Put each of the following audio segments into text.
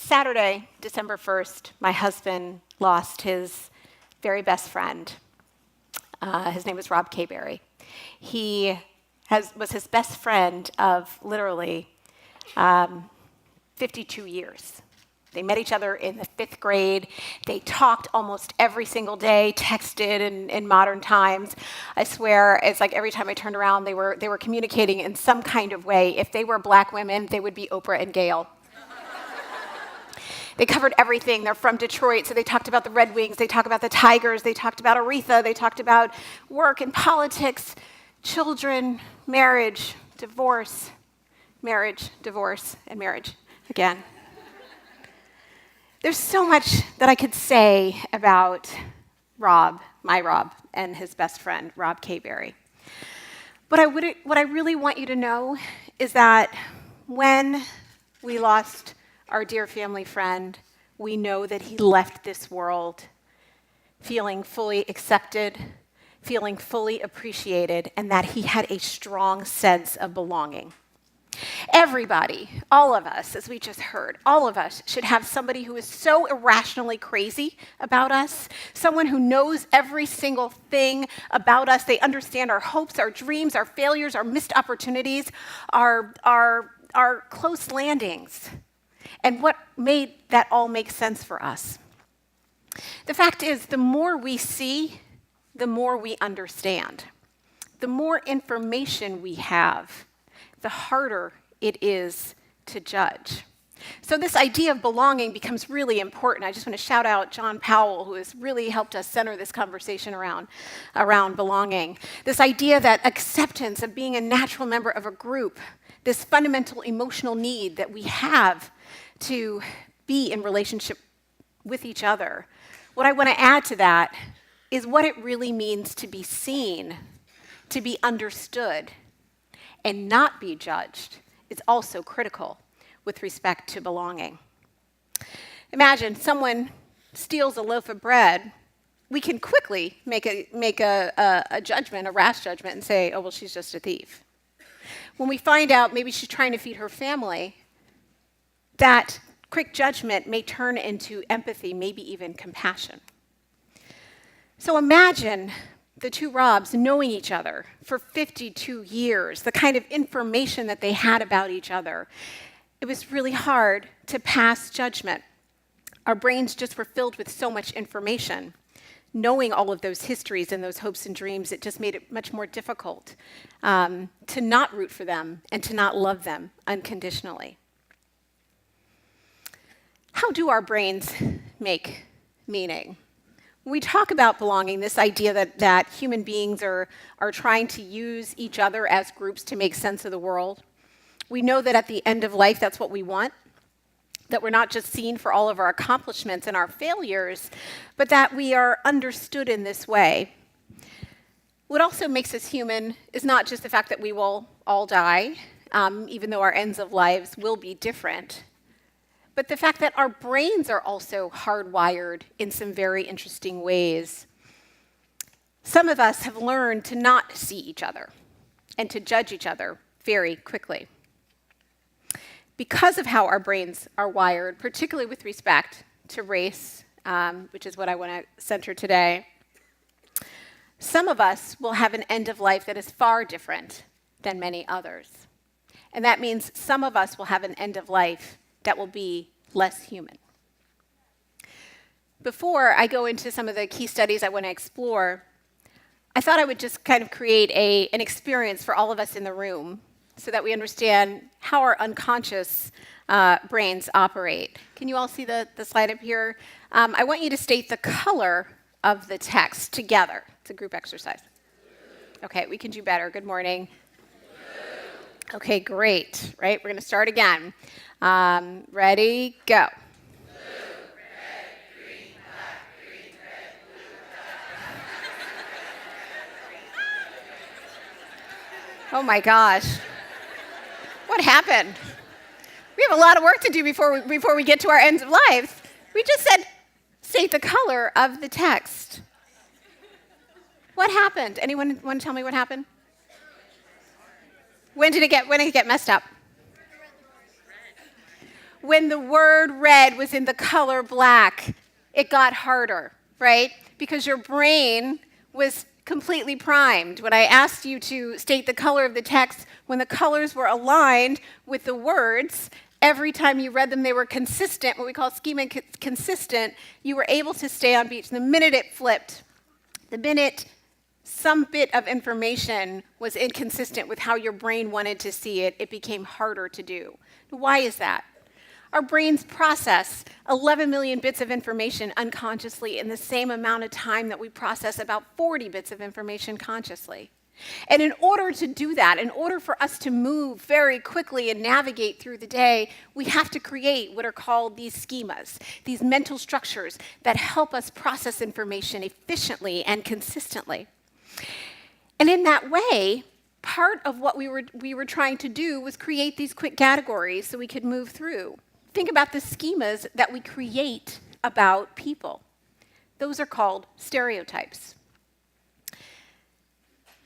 Saturday, December 1st, my husband lost his very best friend. His name was Rob Kayberry. He was his best friend of literally 52 years. They met each other in the 5th grade. They talked almost every single day, texted in modern times. I swear, it's like every time I turned around, they were communicating in some kind of way. If they were black women, they would be Oprah and Gail. They covered everything. They're from Detroit, so they talked about the Red Wings. They talked about the Tigers. They talked about Aretha. They talked about work and politics, children, marriage, divorce, and marriage again. There's so much that I could say about Rob, my Rob, and his best friend, Rob Kayberry. But what I really want you to know is that when we lost our dear family friend, we know that he left this world feeling fully accepted, feeling fully appreciated, and that he had a strong sense of belonging. Everybody, all of us, as we just heard, all of us should have somebody who is so irrationally crazy about us, someone who knows every single thing about us. They understand our hopes, our dreams, our failures, our missed opportunities, our close landings, and what made that all make sense for us. The fact is, the more we see, the more we understand. The more information we have, the harder it is to judge. So this idea of belonging becomes really important. I just want to shout out John Powell, who has really helped us center this conversation around belonging. This idea that acceptance of being a natural member of a group, this fundamental emotional need that we have to be in relationship with each other. What I want to add to that is what it really means to be seen, to be understood, and not be judged is also critical with respect to belonging. Imagine someone steals a loaf of bread. We can quickly make a judgment, a rash judgment, and say, oh, well, she's just a thief. When we find out maybe she's trying to feed her family, that quick judgment may turn into empathy, maybe even compassion. So imagine the two Robs knowing each other for 52 years, the kind of information that they had about each other. It was really hard to pass judgment. Our brains just were filled with so much information. Knowing all of those histories and those hopes and dreams, it just made it much more difficult to not root for them and to not love them unconditionally. How do our brains make meaning? When we talk about belonging, this idea that human beings are trying to use each other as groups to make sense of the world, we know that at the end of life, that's what we want, that we're not just seen for all of our accomplishments and our failures, but that we are understood in this way. What also makes us human is not just the fact that we will all die, even though our ends of lives will be different, but the fact that our brains are also hardwired in some very interesting ways. Some of us have learned to not see each other and to judge each other very quickly. Because of how our brains are wired, particularly with respect to race, which is what I want to center today, some of us will have an end of life that is far different than many others. And that means some of us will have an end of life that will be less human. Before I go into some of the key studies I want to explore, I thought I would just kind of create an experience for all of us in the room so that we understand how our unconscious brains operate. Can you all see the slide up here? I want you to state the color of the text together. It's a group exercise. Okay, we can do better. Good morning. Okay, great. Right, we're going to start again. Ready, go. Oh my gosh. What happened? We have a lot of work to do before we get to our ends of life. We just said, state the color of the text. What happened? Anyone want to tell me what happened? When did it get messed up? when the word red was in the color black, it got harder, right? Because your brain was completely primed. When I asked you to state the color of the text, when the colors were aligned with the words, every time you read them, they were consistent, what we call schema consistent, you were able to stay on beat. The minute it flipped, the minute some bit of information was inconsistent with how your brain wanted to see it, it became harder to do. Why is that? Our brains process 11 million bits of information unconsciously in the same amount of time that we process about 40 bits of information consciously. And in order to do that, in order for us to move very quickly and navigate through the day, we have to create what are called these schemas, these mental structures that help us process information efficiently and consistently. And in that way, part of what we were trying to do was create these quick categories so we could move through. Think about the schemas that we create about people. Those are called stereotypes.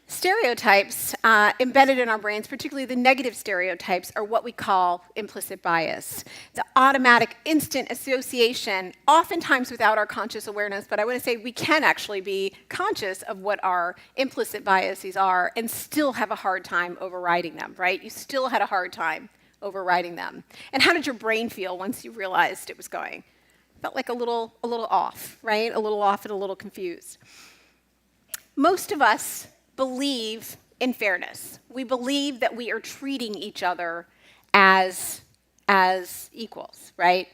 Stereotypes embedded in our brains, particularly the negative stereotypes, are what we call implicit bias. The automatic, instant association, oftentimes without our conscious awareness, but I want to say we can actually be conscious of what our implicit biases are and still have a hard time overriding them, right? You still had a hard time overriding them. And how did your brain feel once you realized it was going? Felt like a little off, right? A little off and a little confused. Most of us believe in fairness. We believe that we are treating each other as equals, right?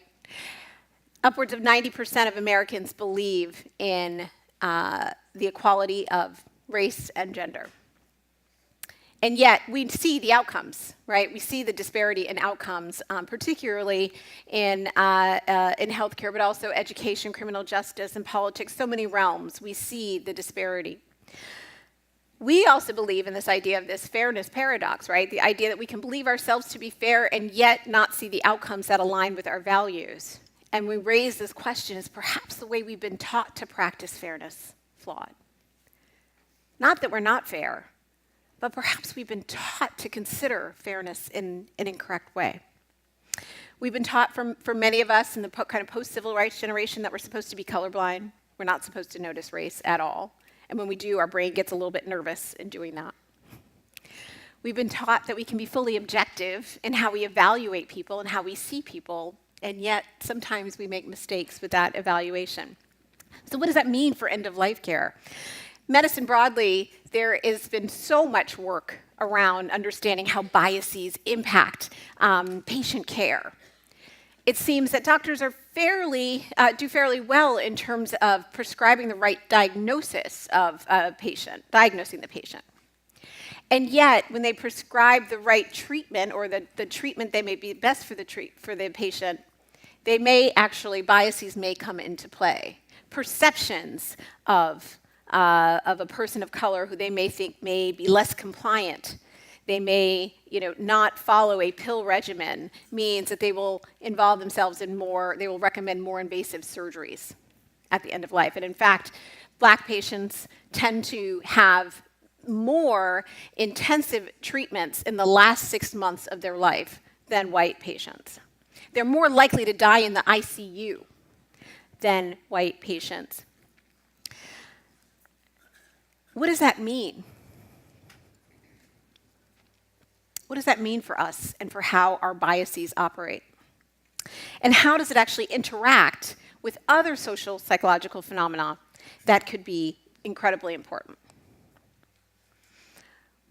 Upwards of 90% of Americans believe in the equality of race and gender. And yet, we see the outcomes, right? We see the disparity in outcomes, particularly in healthcare, but also education, criminal justice, and politics. So many realms, we see the disparity. We also believe in this idea of this fairness paradox, right? The idea that we can believe ourselves to be fair and yet not see the outcomes that align with our values. And we raise this question, is perhaps the way we've been taught to practice fairness flawed? Not that we're not fair, but perhaps we've been taught to consider fairness in an incorrect way. We've been taught for many of us in the kind of post-civil rights generation that we're supposed to be colorblind. We're not supposed to notice race at all. And when we do, our brain gets a little bit nervous in doing that. We've been taught that we can be fully objective in how we evaluate people and how we see people, and yet sometimes we make mistakes with that evaluation. So what does that mean for end-of-life care? Medicine broadly, there has been so much work around understanding how biases impact patient care. It seems that doctors are do fairly well in terms of prescribing the right diagnosis of a patient, diagnosing the patient. And yet, when they prescribe the right treatment or the treatment that may be best for the patient, biases may come into play. Perceptions of a person of color who they may think may be less compliant. They may, not follow a pill regimen, means that they will involve themselves in they will recommend more invasive surgeries at the end of life. And in fact, Black patients tend to have more intensive treatments in the last 6 months of their life than white patients. They're more likely to die in the ICU than white patients. What does that mean? What does that mean for us and for how our biases operate? And how does it actually interact with other social psychological phenomena that could be incredibly important?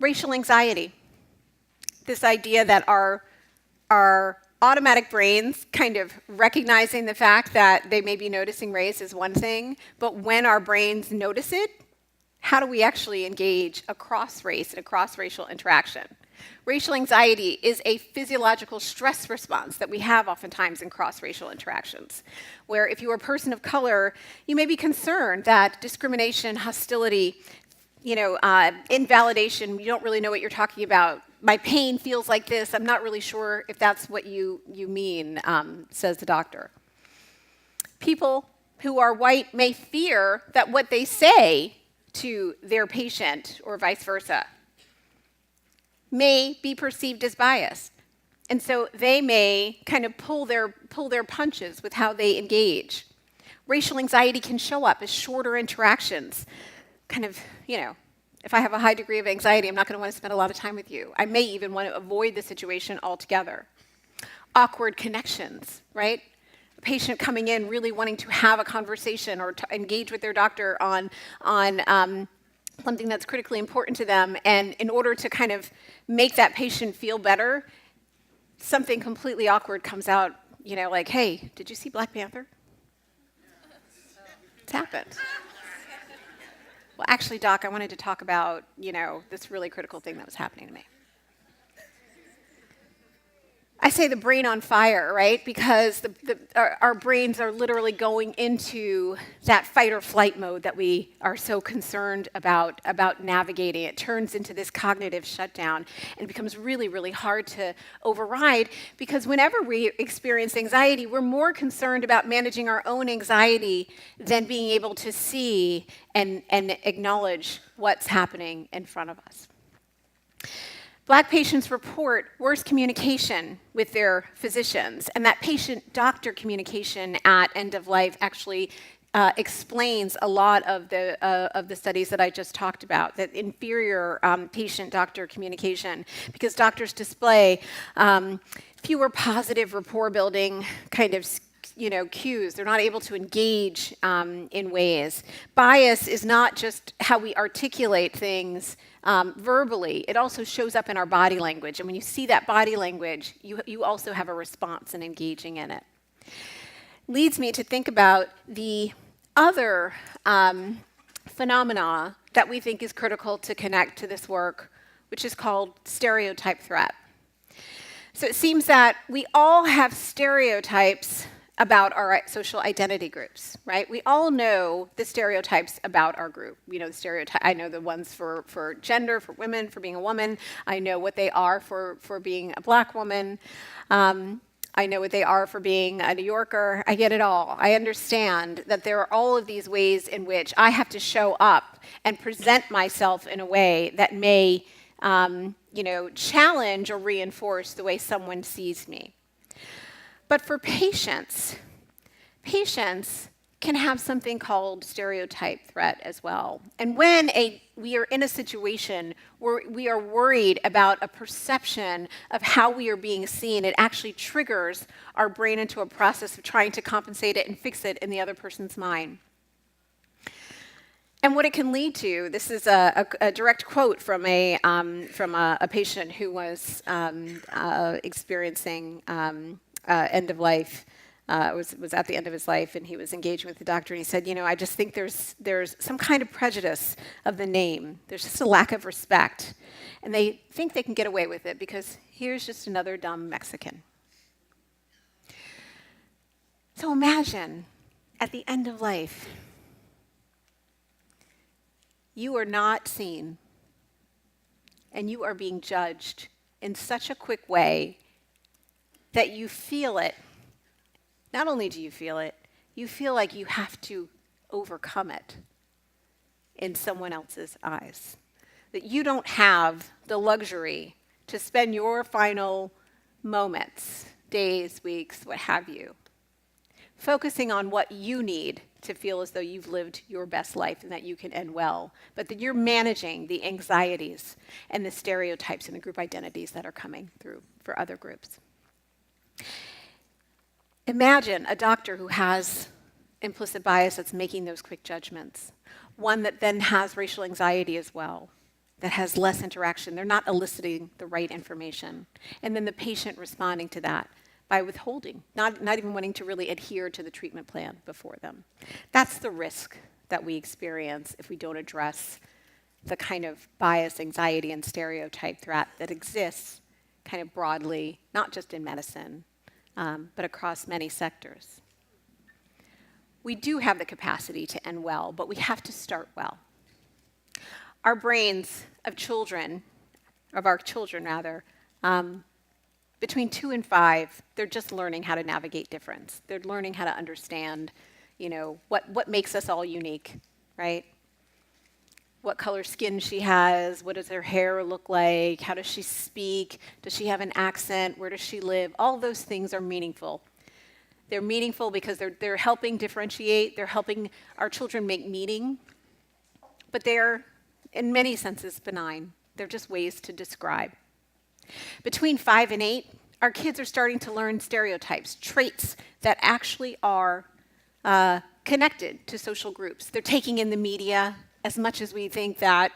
Racial anxiety. This idea that our automatic brains kind of recognizing the fact that they may be noticing race is one thing, but when our brains notice it, how do we actually engage across race and across racial interaction? Racial anxiety is a physiological stress response that we have oftentimes in cross-racial interactions, where if you are a person of color, you may be concerned that discrimination, hostility, invalidation, you don't really know what you're talking about. My pain feels like this. I'm not really sure if that's what you mean, says the doctor. People who are white may fear that what they say to their patient or vice versa may be perceived as biased. And so they may kind of pull their punches with how they engage. Racial anxiety can show up as shorter interactions. Kind of, if I have a high degree of anxiety, I'm not going to want to spend a lot of time with you. I may even want to avoid the situation altogether. Awkward connections, right? A patient coming in really wanting to have a conversation or to engage with their doctor on something that's critically important to them, and in order to kind of make that patient feel better, something completely awkward comes out, like, hey, did you see Black Panther? It's happened. Well, actually, Doc, I wanted to talk about, this really critical thing that was happening to me. I say the brain on fire, right? Because our brains are literally going into that fight or flight mode that we are so concerned about navigating. It turns into this cognitive shutdown and becomes really, really hard to override, because whenever we experience anxiety, we're more concerned about managing our own anxiety than being able to see and acknowledge what's happening in front of us. Black patients report worse communication with their physicians, and that patient-doctor communication at end of life actually explains a lot of the studies that I just talked about, that inferior patient-doctor communication, because doctors display fewer positive rapport-building kind of cues. They're not able to engage in ways. Bias is not just how we articulate things verbally. It also shows up in our body language. And when you see that body language, you also have a response in engaging in it. Leads me to think about the other phenomena that we think is critical to connect to this work, which is called stereotype threat. So it seems that we all have stereotypes about our social identity groups, right? We all know the stereotypes about our group. The stereotype. I know the ones for gender, for women, for being a woman. I know what they are for being a Black woman. I know what they are for being a New Yorker. I get it all. I understand that there are all of these ways in which I have to show up and present myself in a way that may, challenge or reinforce the way someone sees me. But for patients can have something called stereotype threat as well. And when we are in a situation where we are worried about a perception of how we are being seen, it actually triggers our brain into a process of trying to compensate it and fix it in the other person's mind. And what it can lead to, this is a direct quote from a patient who was experiencing end of life, was at the end of his life, and he was engaging with the doctor, and he said, I just think there's some kind of prejudice of the name. There's just a lack of respect. And they think they can get away with it because here's just another dumb Mexican. So imagine, at the end of life, you are not seen, and you are being judged in such a quick way that you feel it. Not only do you feel it, you feel like you have to overcome it in someone else's eyes. That you don't have the luxury to spend your final moments, days, weeks, what have you, focusing on what you need to feel as though you've lived your best life and that you can end well, but that you're managing the anxieties and the stereotypes and the group identities that are coming through for other groups. Imagine a doctor who has implicit bias that's making those quick judgments, one that then has racial anxiety as well, that has less interaction. They're not eliciting the right information. And then the patient responding to that by withholding, not even wanting to really adhere to the treatment plan before them. That's the risk that we experience if we don't address the kind of bias, anxiety, and stereotype threat that exists kind of broadly, not just in medicine, but across many sectors. We do have the capacity to end well, but we have to start well. Our brains of our children, between 2 and 5, they're just learning how to navigate difference. They're learning how to understand, what makes us all unique, right? what color skin she has, what does her hair look like, how does she speak, does she have an accent, where does she live? All those things are meaningful. They're meaningful because they're helping differentiate, they're helping our children make meaning, but they're, in many senses, benign. They're just ways to describe. Between 5 and 8, our kids are starting to learn stereotypes, traits that actually are connected to social groups. They're taking in the media as much as we think that,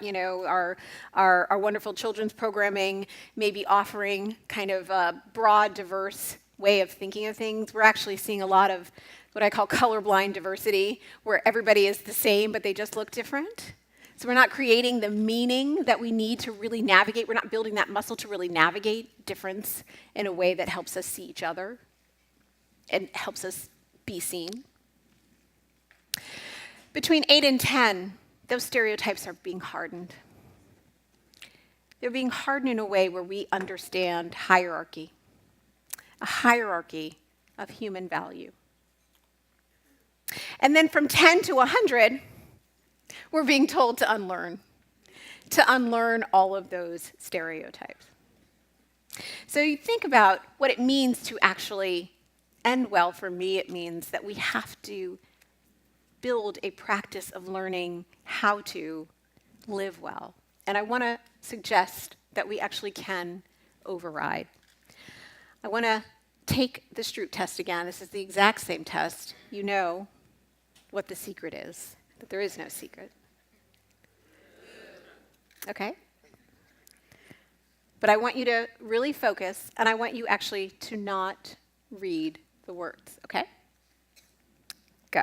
our wonderful children's programming may be offering kind of a broad, diverse way of thinking of things. We're actually seeing a lot of what I call colorblind diversity, where everybody is the same, but they just look different. So we're not creating the meaning that we need to really navigate. We're not building that muscle to really navigate difference in a way that helps us see each other and helps us be seen. Between 8 and 10, those stereotypes are being hardened. They're being hardened in a way where we understand hierarchy, a hierarchy of human value. And then from 10 to 100, we're being told to unlearn all of those stereotypes. So you think about what it means to actually end well. For me, it means that we have to build a practice of learning how to live well. And I want to suggest that we actually can override. I want to take the Stroop test again. This is the exact same test. You know what the secret is, but there is no secret. Okay? But I want you to really focus, and I want you actually to not read the words, okay? Go.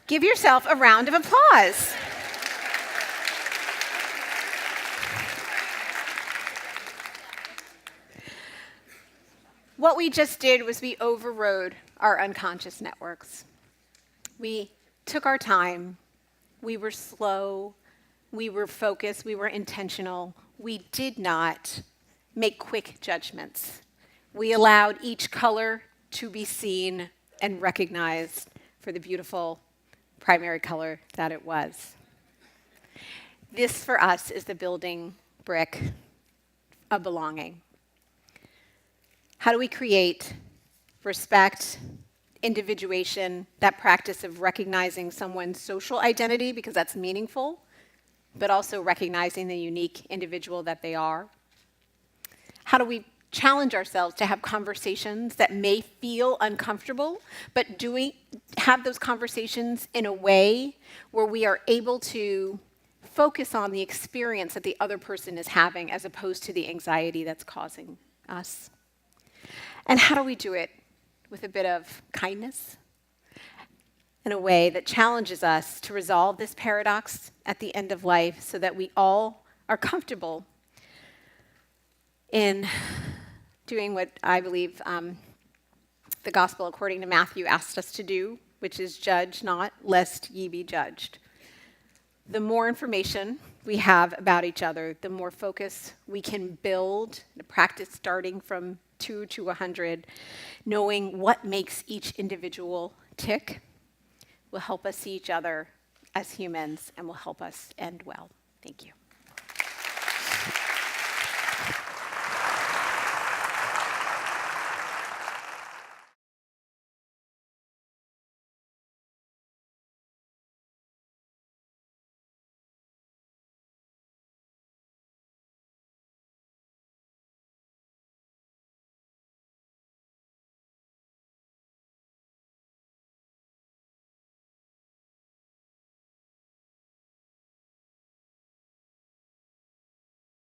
Give yourself a round of applause. What we just did was we overrode our unconscious networks. We took our time. We were slow. We were focused. We were intentional. We did not make quick judgments. We allowed each color to be seen and recognized for the beautiful primary color that it was. This, for us, is the building brick of belonging. How do we create respect, individuation, that practice of recognizing someone's social identity, because that's meaningful, but also recognizing the unique individual that they are? How do we challenge ourselves to have conversations that may feel uncomfortable, but have those conversations in a way where we are able to focus on the experience that the other person is having as opposed to the anxiety that's causing us? And how do we do it with a bit of kindness in a way that challenges us to resolve this paradox at the end of life so that we all are comfortable in doing what I believe the gospel according to Matthew asked us to do, which is judge not, lest ye be judged. The more information we have about each other, the more focus we can build, the practice starting from 2 to 100, knowing what makes each individual tick will help us see each other as humans and will help us end well. Thank you.